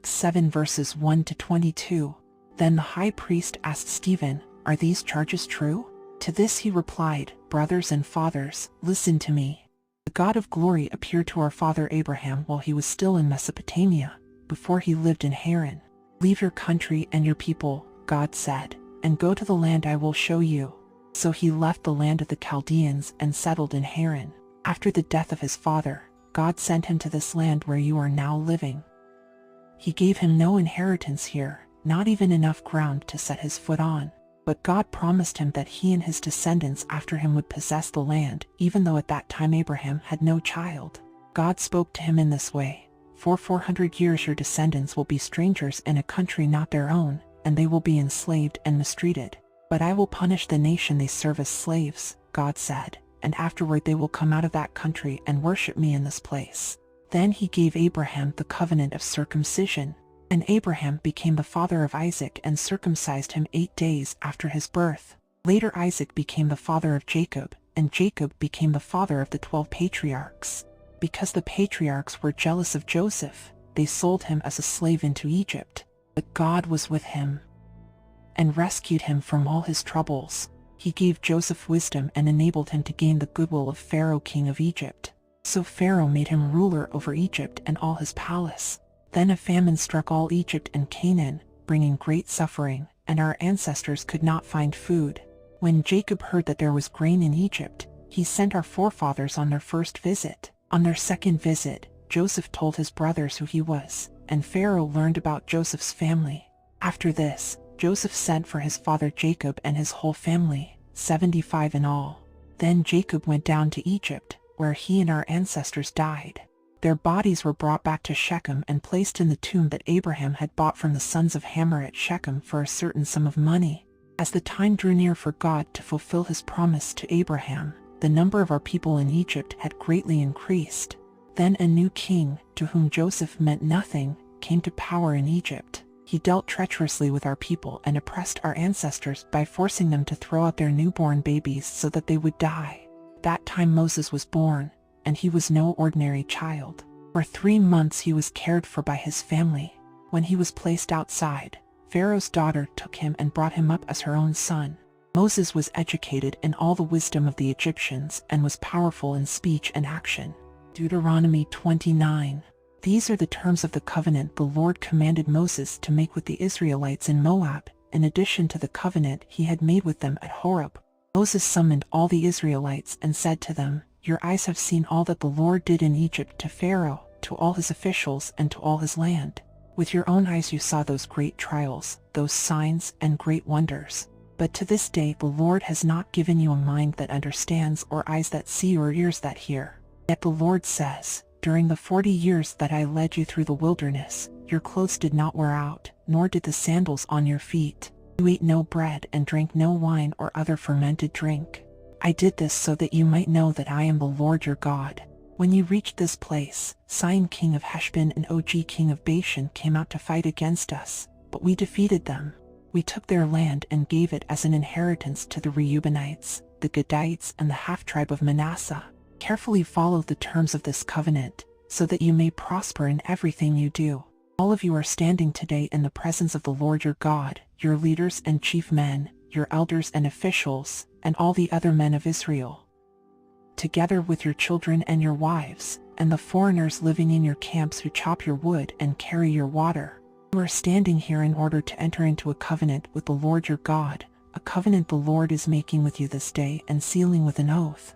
Acts 7 verses 1 to 22. Then the high priest asked Stephen, "Are these charges true?" To this he replied, "Brothers and fathers, listen to me. The God of glory appeared to our father Abraham while he was still in Mesopotamia, before he lived in Haran. 'Leave your country and your people,' God said, 'and go to the land I will show you.' So he left the land of the Chaldeans and settled in Haran. After the death of his father, God sent him to this land where you are now living. He gave him no inheritance here, not even enough ground to set his foot on. But God promised him that he and his descendants after him would possess the land, even though at that time Abraham had no child. God spoke to him in this way, 'For 400 years your descendants will be strangers in a country not their own, and they will be enslaved and mistreated. But I will punish the nation they serve as slaves,' God said, 'and afterward they will come out of that country and worship me in this place.' Then he gave Abraham the covenant of circumcision. And Abraham became the father of Isaac and circumcised him 8 days after his birth. Later Isaac became the father of Jacob, and Jacob became the father of the 12 patriarchs. Because the patriarchs were jealous of Joseph, they sold him as a slave into Egypt. But God was with him and rescued him from all his troubles. He gave Joseph wisdom and enabled him to gain the goodwill of Pharaoh, king of Egypt. So Pharaoh made him ruler over Egypt and all his palace. Then a famine struck all Egypt and Canaan, bringing great suffering, and our ancestors could not find food. When Jacob heard that there was grain in Egypt, he sent our forefathers on their first visit. On their second visit, Joseph told his brothers who he was, and Pharaoh learned about Joseph's family. After this, Joseph sent for his father Jacob and his whole family, 75 in all. Then Jacob went down to Egypt, where he and our ancestors died. Their bodies were brought back to Shechem and placed in the tomb that Abraham had bought from the sons of Hamor at Shechem for a certain sum of money. As the time drew near for God to fulfill his promise to Abraham, the number of our people in Egypt had greatly increased. Then a new king, to whom Joseph meant nothing, came to power in Egypt. He dealt treacherously with our people and oppressed our ancestors by forcing them to throw out their newborn babies so that they would die. That time Moses was born, and he was no ordinary child. For 3 months he was cared for by his family. When he was placed outside, Pharaoh's daughter took him and brought him up as her own son. Moses was educated in all the wisdom of the Egyptians and was powerful in speech and action. Deuteronomy 29. These are the terms of the covenant the Lord commanded Moses to make with the Israelites in Moab, in addition to the covenant he had made with them at Horeb. Moses summoned all the Israelites and said to them, "Your eyes have seen all that the Lord did in Egypt to Pharaoh, to all his officials, and to all his land. With your own eyes you saw those great trials, those signs and great wonders. But to this day the Lord has not given you a mind that understands, or eyes that see, or ears that hear. Yet the Lord says, during the 40 years that I led you through the wilderness, your clothes did not wear out, nor did the sandals on your feet. You ate no bread and drank no wine or other fermented drink. I did this so that you might know that I am the Lord your God." When you reached this place, Sihon king of Heshbon and Og king of Bashan came out to fight against us, but we defeated them. We took their land and gave it as an inheritance to the Reubenites, the Gadites, and the half-tribe of Manasseh. Carefully follow the terms of this covenant, so that you may prosper in everything you do. All of you are standing today in the presence of the Lord your God, your leaders and chief men, your elders and officials, and all the other men of Israel, together with your children and your wives, and the foreigners living in your camps who chop your wood and carry your water. You are standing here in order to enter into a covenant with the Lord your God, a covenant the Lord is making with you this day and sealing with an oath,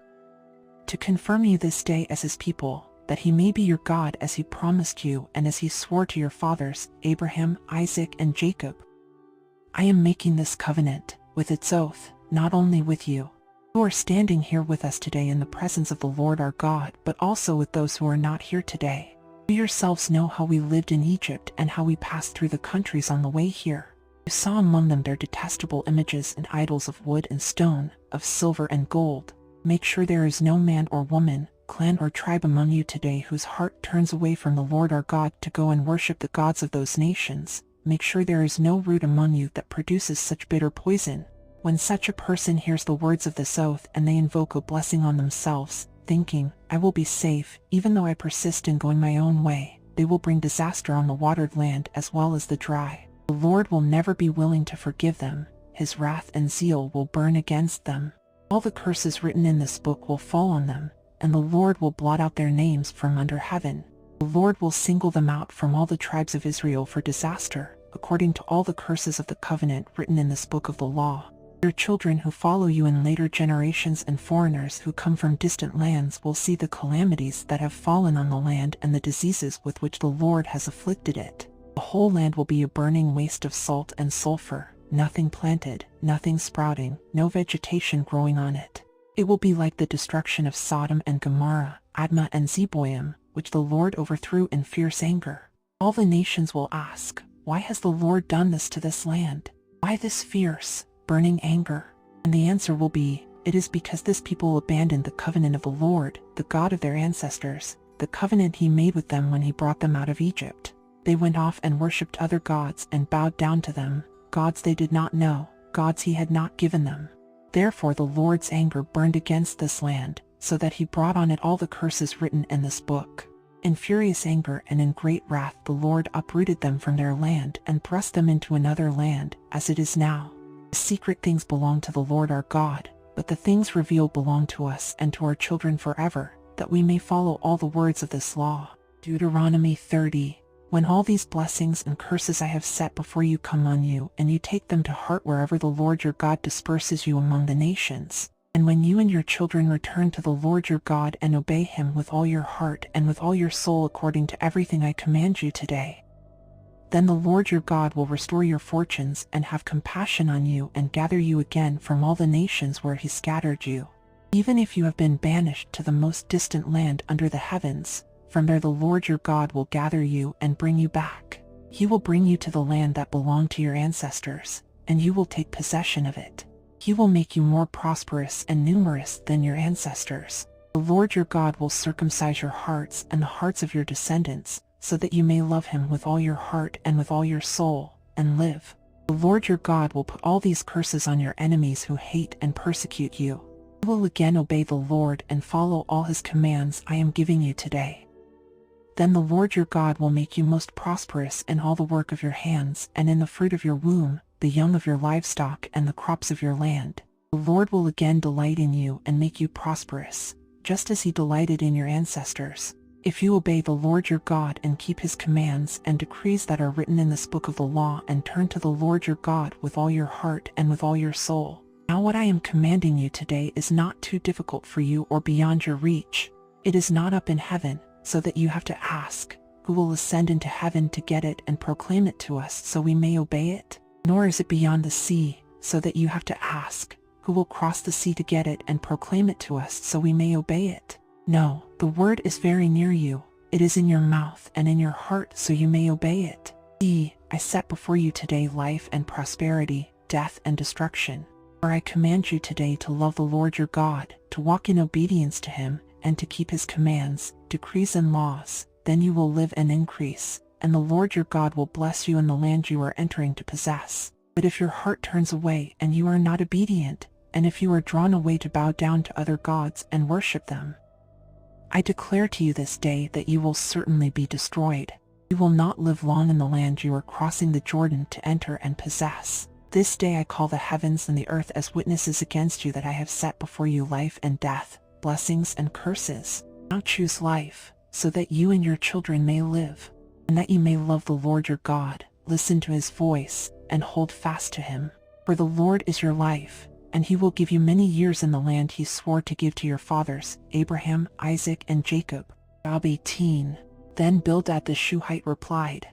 to confirm you this day as his people, that he may be your God as he promised you and as he swore to your fathers, Abraham, Isaac, and Jacob. I am making this covenant, with its oath, not only with you, who are standing here with us today in the presence of the Lord our God, but also with those who are not here today. You yourselves know how we lived in Egypt and how we passed through the countries on the way here. You saw among them their detestable images and idols of wood and stone, of silver and gold. Make sure there is no man or woman, clan or tribe among you today whose heart turns away from the Lord our God to go and worship the gods of those nations. Make sure there is no root among you that produces such bitter poison. When such a person hears the words of this oath and they invoke a blessing on themselves, thinking, "I will be safe, even though I persist in going my own way," they will bring disaster on the watered land as well as the dry. The Lord will never be willing to forgive them. His wrath and zeal will burn against them. All the curses written in this book will fall on them, and the Lord will blot out their names from under heaven. The Lord will single them out from all the tribes of Israel for disaster, according to all the curses of the covenant written in this book of the law. Your children who follow you in later generations and foreigners who come from distant lands will see the calamities that have fallen on the land and the diseases with which the Lord has afflicted it. The whole land will be a burning waste of salt and sulfur, nothing planted, nothing sprouting, no vegetation growing on it. It will be like the destruction of Sodom and Gomorrah, Admah and Zeboim, which the Lord overthrew in fierce anger. All the nations will ask, why has the Lord done this to this land? Why this fierce, burning anger? And the answer will be, it is because this people abandoned the covenant of the Lord, the God of their ancestors, the covenant he made with them when he brought them out of Egypt. They went off and worshipped other gods and bowed down to them, gods they did not know, gods he had not given them. Therefore the Lord's anger burned against this land, so that he brought on it all the curses written in this book. In furious anger and in great wrath the Lord uprooted them from their land and thrust them into another land, as it is now. The secret things belong to the Lord our God, but the things revealed belong to us and to our children forever, that we may follow all the words of this law. Deuteronomy 30. When all these blessings and curses I have set before you come on you, and you take them to heart wherever the Lord your God disperses you among the nations, and when you and your children return to the Lord your God and obey him with all your heart and with all your soul according to everything I command you today, then the Lord your God will restore your fortunes and have compassion on you and gather you again from all the nations where he scattered you. Even if you have been banished to the most distant land under the heavens, from there the Lord your God will gather you and bring you back. He will bring you to the land that belonged to your ancestors, and you will take possession of it. He will make you more prosperous and numerous than your ancestors. The Lord your God will circumcise your hearts and the hearts of your descendants, so that you may love him with all your heart and with all your soul, and live. The Lord your God will put all these curses on your enemies who hate and persecute you. You will again obey the Lord and follow all his commands I am giving you today. Then the Lord your God will make you most prosperous in all the work of your hands and in the fruit of your womb, the young of your livestock and the crops of your land. The Lord will again delight in you and make you prosperous, just as he delighted in your ancestors. If you obey the Lord your God and keep his commands and decrees that are written in this book of the law and turn to the Lord your God with all your heart and with all your soul. Now what I am commanding you today is not too difficult for you or beyond your reach. It is not up in heaven, so that you have to ask, who will ascend into heaven to get it and proclaim it to us so we may obey it? Nor is it beyond the sea, so that you have to ask, who will cross the sea to get it and proclaim it to us so we may obey it? No, the word is very near you. It is in your mouth and in your heart so you may obey it. See, I set before you today life and prosperity, death and destruction. For I command you today to love the Lord your God, to walk in obedience to him, and to keep his commands, decrees and laws. Then you will live and increase, and the Lord your God will bless you in the land you are entering to possess. But if your heart turns away and you are not obedient, and if you are drawn away to bow down to other gods and worship them, I declare to you this day that you will certainly be destroyed. You will not live long in the land you are crossing the Jordan to enter and possess. This day I call the heavens and the earth as witnesses against you that I have set before you life and death, blessings and curses. Now choose life, so that you and your children may live, and that you may love the Lord your God, listen to his voice, and hold fast to him. For the Lord is your life, and he will give you many years in the land he swore to give to your fathers, Abraham, Isaac, and Jacob. Job 18. Then Bildad the Shuhite replied,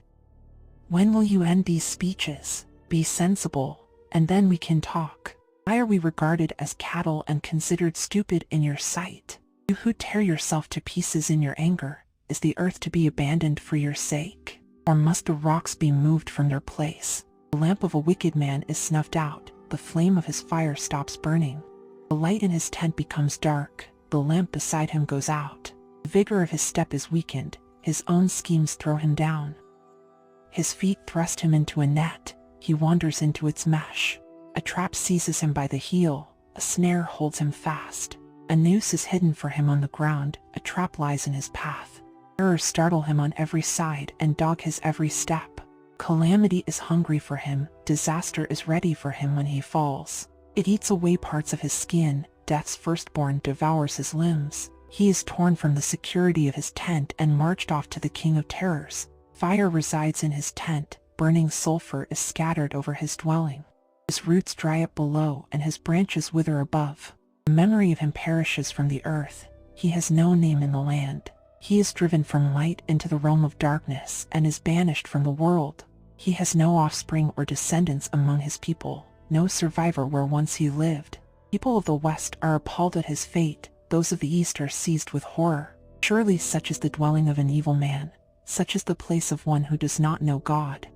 When will you end these speeches? Be sensible, and then we can talk. Why are we regarded as cattle and considered stupid in your sight? You who tear yourself to pieces in your anger, is the earth to be abandoned for your sake? Or must the rocks be moved from their place? The lamp of a wicked man is snuffed out, the flame of his fire stops burning. The light in his tent becomes dark, the lamp beside him goes out. The vigor of his step is weakened, his own schemes throw him down. His feet thrust him into a net, he wanders into its mesh. A trap seizes him by the heel, a snare holds him fast. A noose is hidden for him on the ground, a trap lies in his path. Terrors startle him on every side and dog his every step. Calamity is hungry for him, disaster is ready for him when he falls. It eats away parts of his skin, death's firstborn devours his limbs. He is torn from the security of his tent and marched off to the king of terrors. Fire resides in his tent, burning sulfur is scattered over his dwelling. His roots dry up below and his branches wither above. The memory of him perishes from the earth. He has no name in the land. He is driven from light into the realm of darkness and is banished from the world. He has no offspring or descendants among his people, no survivor where once he lived. People of the West are appalled at his fate, those of the East are seized with horror. Surely such is the dwelling of an evil man, such is the place of one who does not know God.